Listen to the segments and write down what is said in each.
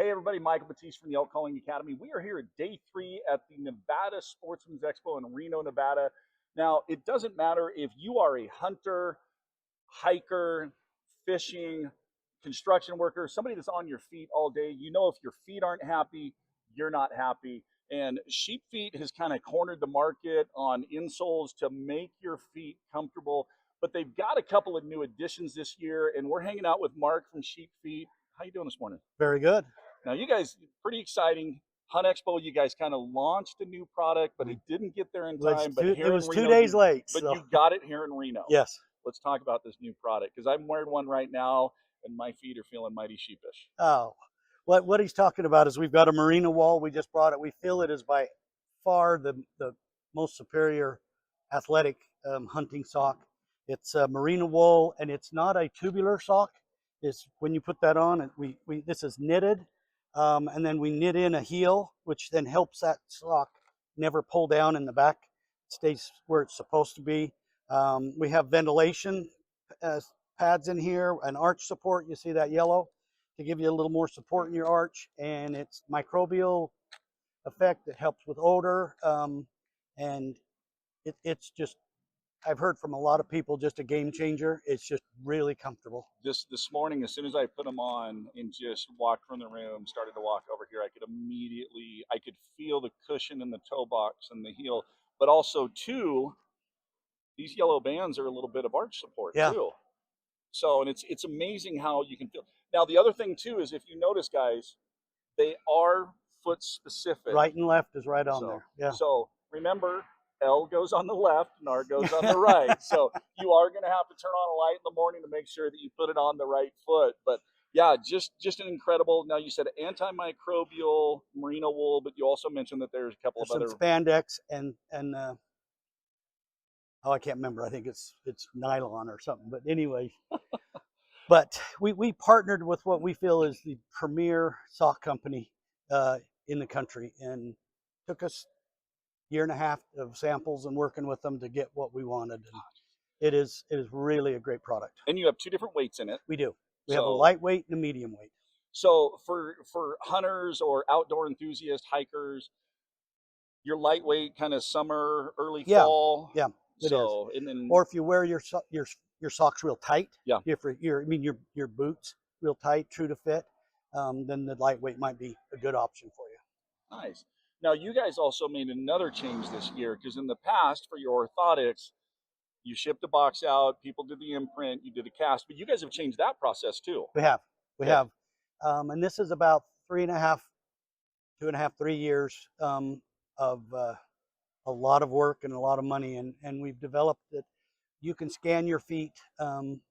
Hey everybody, Michael Batiste from the Elk Calling Academy. We are here at day 3 at the Nevada Sportsman's Expo in Reno, Nevada. Now, it doesn't matter if you are a hunter, hiker, fishing, construction worker, somebody that's on your feet all day. You know, if your feet aren't happy, you're not happy. And Sheep Feet has kind of cornered the market on insoles to make your feet comfortable. But they've got a couple of new additions this year, and we're hanging out with Mark from Sheep Feet. How you doing this morning? Very good. Now, you guys, pretty exciting. Hunt Expo, you guys kind of launched a new product, but it didn't get there in time. But here It in was Reno, 2 days late. but So you got it here in Reno. yes. Let's talk about this new product because I'm wearing one right now, and my feet are feeling mighty sheepish. Oh, what he's talking about is we've got a Merino Wool. We just brought it. We feel it is by far the most superior athletic hunting sock. It's a Merino Wool, and it's not a tubular sock. It's when you put that on, this is knitted, and then we knit in a heel, which then helps that sock never pull down in the back. It stays where it's supposed to be. We have ventilation pads in here, an arch support. You see that yellow to give you a little more support in your arch, and it's microbial effect. It helps with odor, and it's just, I've heard from a lot of people, just a game changer. It's just really comfortable. Just this morning, as soon as I put them on and just walked from the room, started to walk over here, I could feel the cushion in the toe box and the heel, but also too, these yellow bands are a little bit of arch support too. So, and it's amazing how you can feel. Now, the other thing too is if you notice, guys, they are foot specific. Right and left is right on there. Yeah. So remember, L goes on the left and R goes on the right. So you are going to have to turn on a light in the morning to make sure that you put it on the right foot. But yeah, just an incredible. Now you said anti-microbial merino wool, but you also mentioned that there's a couple of other spandex and oh, I can't remember. I think it's nylon or something. But anyway, but we partnered with what we feel is the premier sock company in the country, and took us a year and a half of samples and working with them to get what we wanted. And it is really a great product. And you have 2 different weights in it. We do. We have a lightweight and a medium weight. So for hunters or outdoor enthusiasts, hikers, your lightweight kind of summer, early fall. Yeah. So, and then, or if you wear your socks real tight, if your boots real tight, true to fit, then the lightweight might be a good option for you. Nice. Now, you guys also made another change this year, because in the past for your orthotics, you shipped a box out, people did the imprint, you did a cast, but you guys have changed that process too. We have, and this is about 3 years of a lot of work and a lot of money, and we've developed that you can scan your feet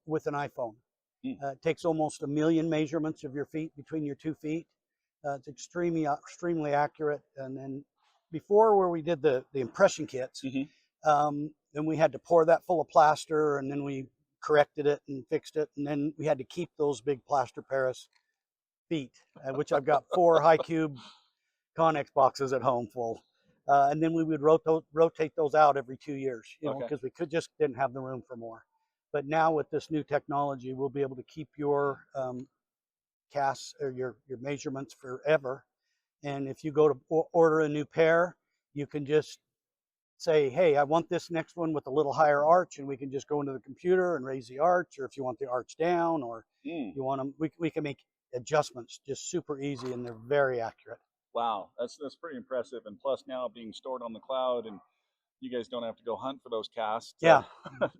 with an iPhone. It takes almost 1 million measurements of your feet between your 2 feet. It's extremely accurate. And then before, where we did the impression kits, then we had to pour that full of plaster, and then we corrected it and fixed it, and then we had to keep those big plaster Paris feet, which I've got 4 high cube Connex boxes at home full. And then we would rotate those out every 2 years, because we just didn't have the room for more. But now with this new technology, we'll be able to keep your casts or your measurements forever. And if you go to order a new pair, you can just say, hey, I want this next one with a little higher arch, and we can just go into the computer and raise the arch, or if you want the arch down, or you want them, we can make adjustments just super easy, and they're very accurate. Wow, that's pretty impressive. And plus now being stored on the cloud, and you guys don't have to go hunt for those casts.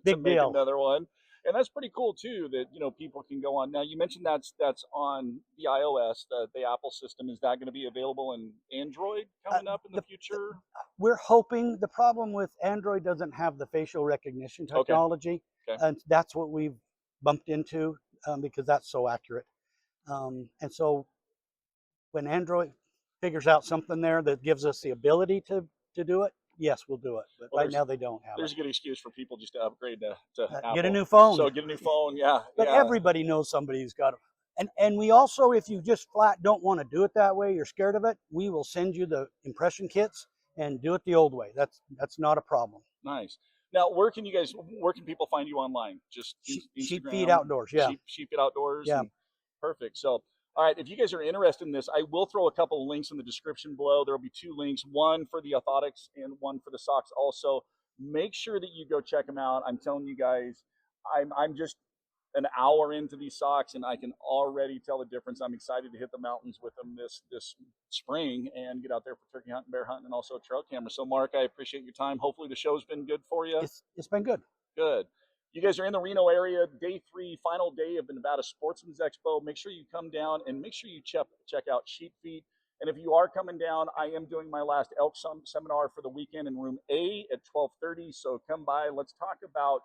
Big deal. Another one. And that's pretty cool too, that people can go on. Now you mentioned that's on the iOS, the Apple system. Is that going to be available in Android coming up in the future? We're hoping. The problem with Android doesn't have the facial recognition technology, and that's what we've bumped into because that's so accurate. And so when Android figures out something there that gives us the ability to do it, yes, we'll do it. But right now they don't have There's a good excuse for people just to upgrade to Apple. Get a new phone. So get a new phone, yeah. But everybody knows somebody who's got it. And we also, if you just flat don't want to do it that way, you're scared of it, we will send you the impression kits and do it the old way. That's not a problem. Nice. Now, where can people find you online? Just Instagram? Sheep Feet Outdoors, Sheep Feet Outdoors? Yeah. Perfect. So All right, if you guys are interested in this, I will throw a couple of links in the description below. There will be 2 links, one for the orthotics and one for the socks also. Make sure that you go check them out. I'm telling you guys, I'm just an hour into these socks and I can already tell the difference. I'm excited to hit the mountains with them this spring and get out there for turkey hunting, bear hunting, and also a trail camera. So Mark, I appreciate your time. Hopefully the show's been good for you. It's been good. Good. You guys are in the Reno area, day 3, final day of the Nevada Sportsman's Expo. Make sure you come down and make sure you check out Sheep Feet. And if you are coming down, I am doing my last elk seminar for the weekend in room A at 12:30. So come by. Let's talk about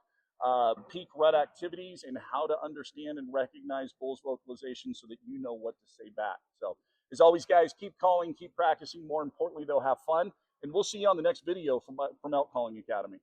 peak rut activities and how to understand and recognize bulls vocalization so that you know what to say back. So as always, guys, keep calling, keep practicing. More importantly, they'll have fun. And we'll see you on the next video from Elk Calling Academy.